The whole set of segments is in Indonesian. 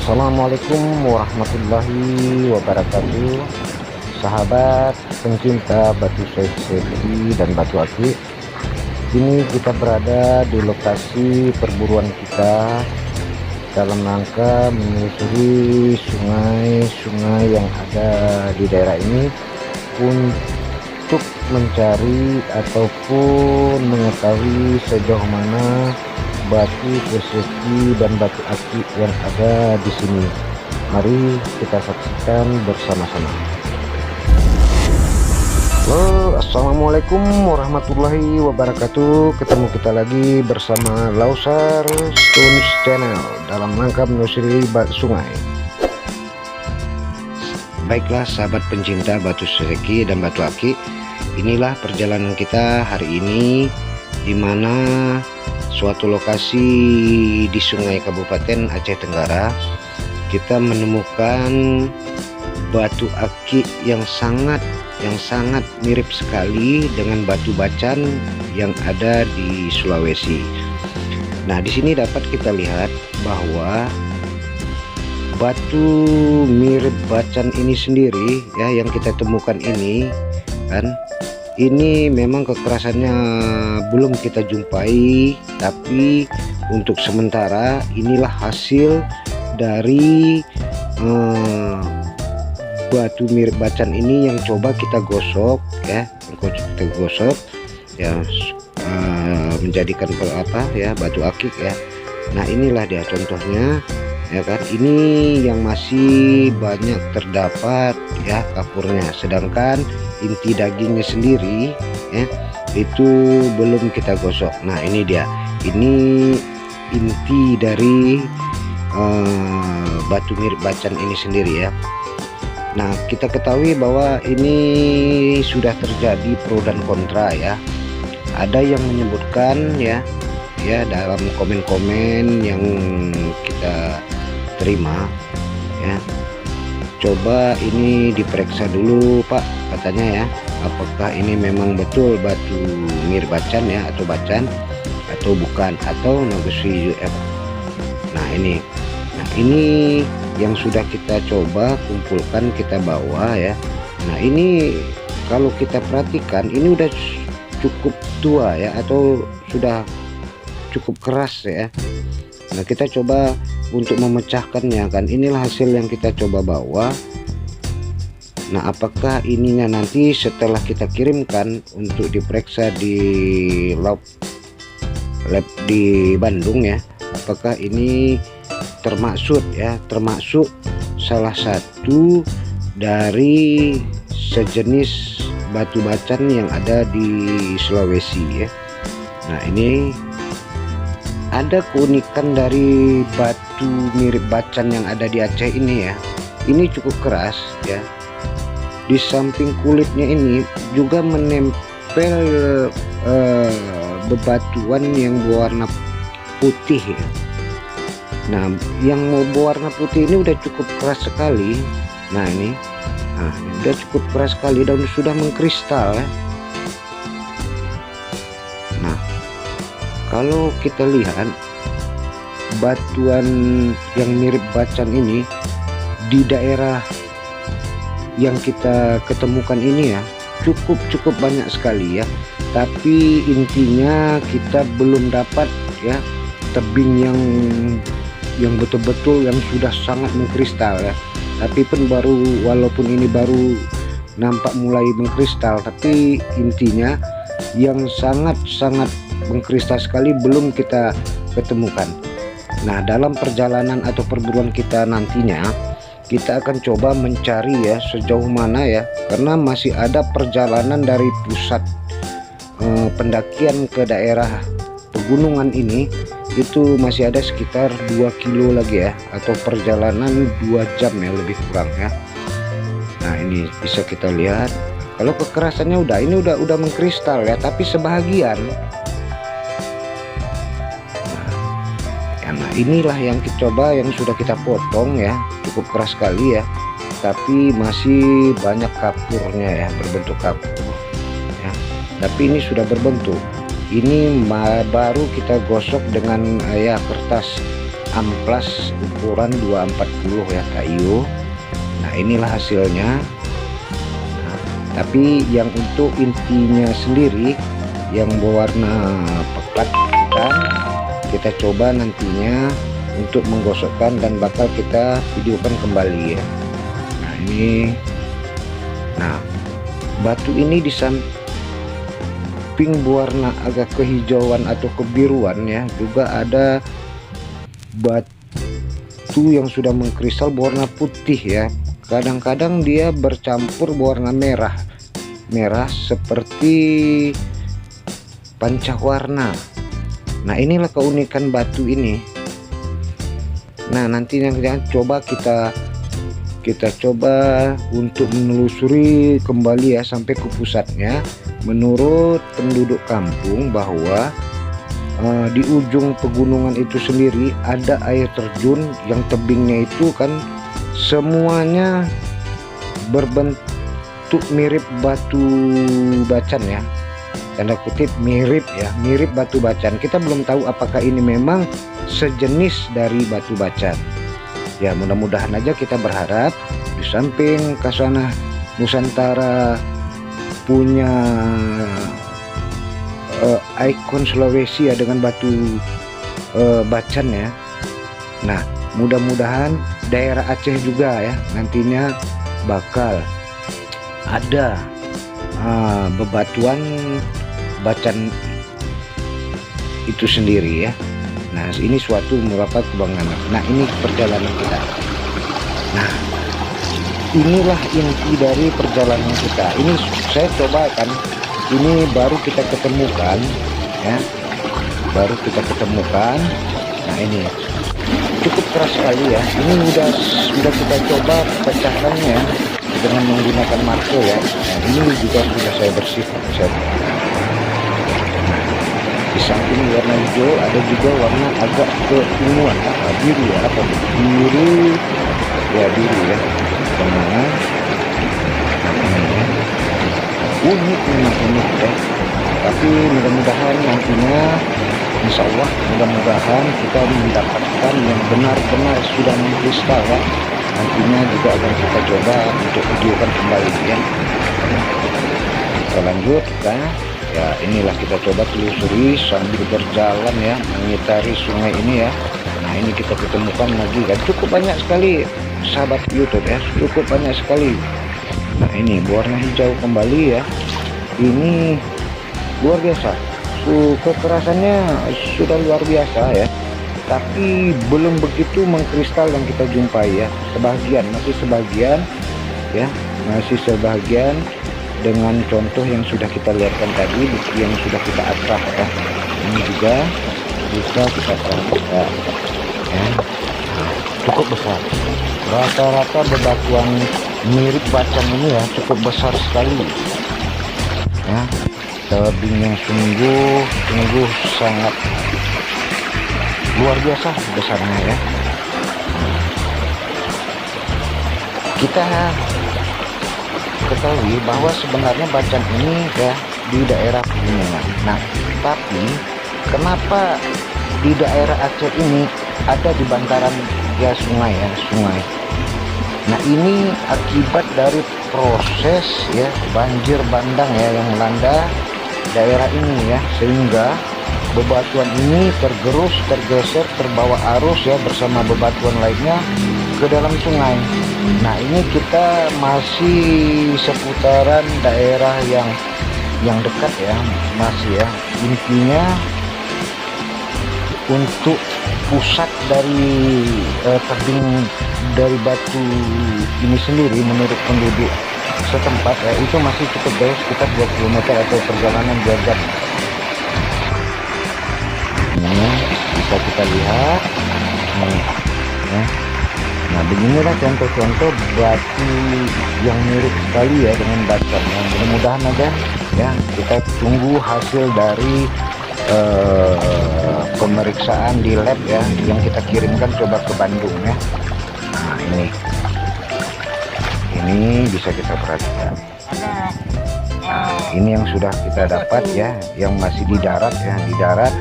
Assalamualaikum warahmatullahi wabarakatuh. Sahabat pencinta batu safety dan batu akik, ini kita berada di lokasi perburuan kita dalam rangka menyusuri sungai-sungai yang ada di daerah ini untuk mencari ataupun mengetahui sejauh mana batu safety dan batu akik yang ada di sini. Mari kita saksikan bersama-sama. Halo, assalamualaikum warahmatullahi wabarakatuh. Ketemu kita lagi bersama Lausar Stones Channel dalam rangka menyusuri sungai. Baiklah sahabat pencinta batu safety dan batu akik, inilah perjalanan kita hari ini, di mana suatu lokasi di sungai Kabupaten Aceh Tenggara kita menemukan batu akik yang sangat mirip sekali dengan batu bacan yang ada di Sulawesi. Nah, di sini dapat kita lihat bahwa batu mirip bacan ini sendiri ya yang kita temukan ini kan, ini memang kekerasannya belum kita jumpai, tapi untuk sementara inilah hasil dari batu mirip bacan ini yang coba kita gosok ya, menjadikan batu akik ya. Nah, inilah dia contohnya ya kan, ini yang masih banyak terdapat ya kapurnya, sedangkan inti dagingnya sendiri ya itu belum kita gosok. Nah, ini dia, ini inti dari batu mirip bacan ini sendiri ya. Nah, kita ketahui bahwa ini sudah terjadi pro dan kontra ya. Ada yang menyebutkan ya dalam komen-komen yang kita terima ya, coba ini diperiksa dulu Pak, katanya ya, apakah ini memang betul batu mirip bacan ya, atau bacan atau bukan, atau Nagosi UF. Nah, ini yang sudah kita coba kumpulkan, kita bawa ya. Nah, ini kalau kita perhatikan ini udah cukup tua ya, atau sudah cukup keras ya. Nah, kita coba untuk memecahkannya kan, inilah hasil yang kita coba bawa. Nah, apakah ininya nanti setelah kita kirimkan untuk diperiksa di lab di Bandung ya, apakah ini termasuk salah satu dari sejenis batu bacan yang ada di Sulawesi ya. Nah, ini ada keunikan dari batu mirip bacan yang ada di Aceh ini ya. Ini cukup keras ya. Di samping kulitnya ini juga menempel bebatuan yang berwarna putih ya. Nah, yang berwarna putih ini udah cukup keras sekali. Nah, ini udah cukup keras sekali dan sudah mengkristal ya. Nah, kalau kita lihat batuan yang mirip bacan ini di daerah yang kita ketemukan ini ya cukup banyak sekali ya, tapi intinya kita belum dapat ya tebing yang betul-betul yang sudah sangat mengkristal ya. Tapi pun walaupun ini baru nampak mulai mengkristal, tapi intinya yang sangat mengkristal sekali belum kita ketemukan. Nah, dalam perjalanan atau perburuan kita nantinya kita akan coba mencari ya sejauh mana ya, karena masih ada perjalanan dari pusat pendakian ke daerah pegunungan ini, itu masih ada sekitar 2 kilo lagi ya, atau perjalanan 2 jam ya lebih kurang ya. Nah, ini bisa kita lihat kalau kekerasannya udah mengkristal ya, tapi sebahagian. Nah, inilah yang kita coba, yang sudah kita potong ya, cukup keras sekali ya, tapi masih banyak kapurnya ya, berbentuk kapur ya. Tapi ini sudah berbentuk. Ini baru kita gosok dengan kertas amplas ukuran 240 ya, kayu. Nah inilah hasilnya. Nah, tapi yang untuk intinya sendiri yang berwarna pekat kita coba nantinya untuk menggosokkan dan bakal kita videokan kembali ya. Nah ini, nah batu ini di samping berwarna agak kehijauan atau kebiruan ya, juga ada batu yang sudah mengkristal berwarna putih ya. Kadang-kadang dia bercampur berwarna merah seperti pancawarna. Nah inilah keunikan batu ini. Nah nanti yang coba kita coba untuk menelusuri kembali ya sampai ke pusatnya. Menurut penduduk kampung bahwa di ujung pegunungan itu sendiri ada air terjun yang tebingnya itu kan semuanya berbentuk mirip batu bacan ya, tanda kutip mirip ya, mirip batu bacan. Kita belum tahu apakah ini memang sejenis dari batu bacan ya. Mudah-mudahan aja, kita berharap di samping Kasana Nusantara punya ikon Sulawesi ya dengan batu bacan ya. Nah mudah-mudahan daerah Aceh juga ya nantinya bakal ada bebatuan bacan itu sendiri ya. Nah ini suatu merupakan kebanggaan. Nah ini perjalanan kita. Nah inilah inti dari perjalanan kita. Ini saya coba kan, ini baru kita ketemukan ya, baru kita ketemukan. Nah ini cukup keras sekali ya. Ini sudah kita coba pecahkannya dengan menggunakan marco ya. Nah ini juga sudah saya bersihkan. Nah, di samping warna hijau ada juga warna agak keunguan, biru ya, apa biru ya, biru ya. Nah, unik, memang unik ya. Tapi mudah-mudahan nantinya, insya Allah mudah-mudahan kita mendapatkan yang benar-benar sudah mengkristal ya. Nantinya juga akan kita coba untuk videokan kembali ya. Kita lanjut ya, inilah kita coba telusuri sambil berjalan ya, mengitari sungai ini ya. Nah ini kita ketemukan lagi kan, cukup banyak sekali sahabat YouTube ya, cukup banyak sekali. Nah ini berwarna hijau kembali ya. Ini luar biasa, kekerasannya sudah luar biasa ya, tapi belum begitu mengkristal yang kita jumpai ya. Masih sebagian ya, masih sebagian dengan contoh yang sudah kita lihatkan tadi, bukti yang sudah kita atrah ya. Ini juga bisa kita perhatikan ya. Nah, cukup besar. Rata-rata bebatuan mirip bacan ini ya cukup besar sekali ya. Tebing yang sungguh sangat luar biasa besarnya ya. Kita ketahui bahwa sebenarnya bacan ini ya di daerah pegunungan. Nah tapi kenapa di daerah Aceh ini ada di bantaran ya sungai ya, sungai. Nah ini akibat dari proses ya banjir bandang ya yang melanda daerah ini ya, sehingga bebatuan ini tergerus, tergeser, terbawa arus ya bersama bebatuan lainnya ke dalam sungai. Nah ini kita masih seputaran daerah yang dekat ya, masih ya. Intinya untuk pusat dari tebing dari batu ini sendiri menurut penduduk setempat ya, itu masih cukup jauh, sekitar 2 km atau perjalanan 2 jam. Nah, bisa kita lihat ya. Nah beginilah contoh-contoh batu yang mirip sekali ya dengan bacan. Yang mudah-mudahan aja ya, kita tunggu hasil dari pemeriksaan di lab ya, yang kita kirimkan coba ke Bandung ya. Nah ini bisa kita perhatikan. Nah ini yang sudah kita dapat ya, yang masih di darat ya, di darat.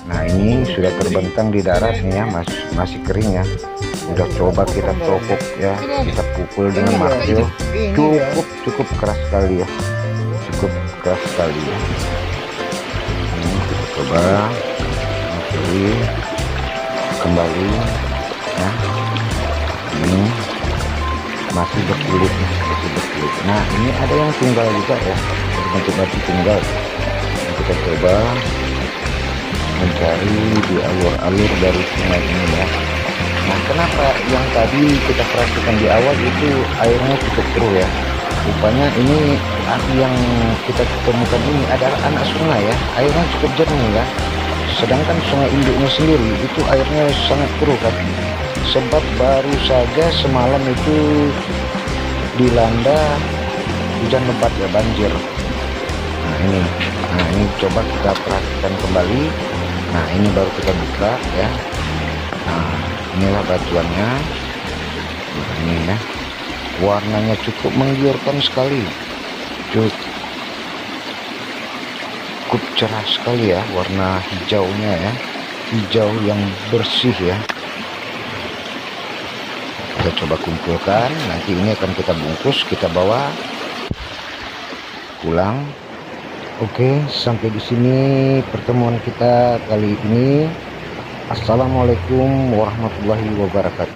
Nah ini sudah terbentang di darat nih ya, masih kering ya. Udah coba kita copok ya, kita pukul dengan martil, cukup keras sekali ya, cukup keras sekali ya. Ini kita coba kembali ya. Ini masih berkulit. Nah ini ada yang tunggal juga ya, berbentuk batu tunggal. Nah, kita coba mencari di alur-alur dari sungai ini ya. Nah kenapa yang tadi kita perhatikan di awal itu airnya cukup keruh ya, rupanya ini yang kita temukan ini adalah anak sungai ya, airnya cukup jernih ya. Sedangkan sungai induknya sendiri itu airnya sangat keruh kan, sebab baru saja semalam itu dilanda hujan lebat ya, banjir. Nah ini coba kita perhatikan kembali. Nah ini baru kita buka ya. Nah inilah batuannya. Nah, ini ya, warnanya cukup menggiurkan sekali, cukup cerah sekali ya, warna hijaunya ya, hijau yang bersih ya. Kita coba kumpulkan, nanti ini akan kita bungkus, kita bawa pulang. Oke, sampai di sini pertemuan kita kali ini. Assalamualaikum warahmatullahi wabarakatuh.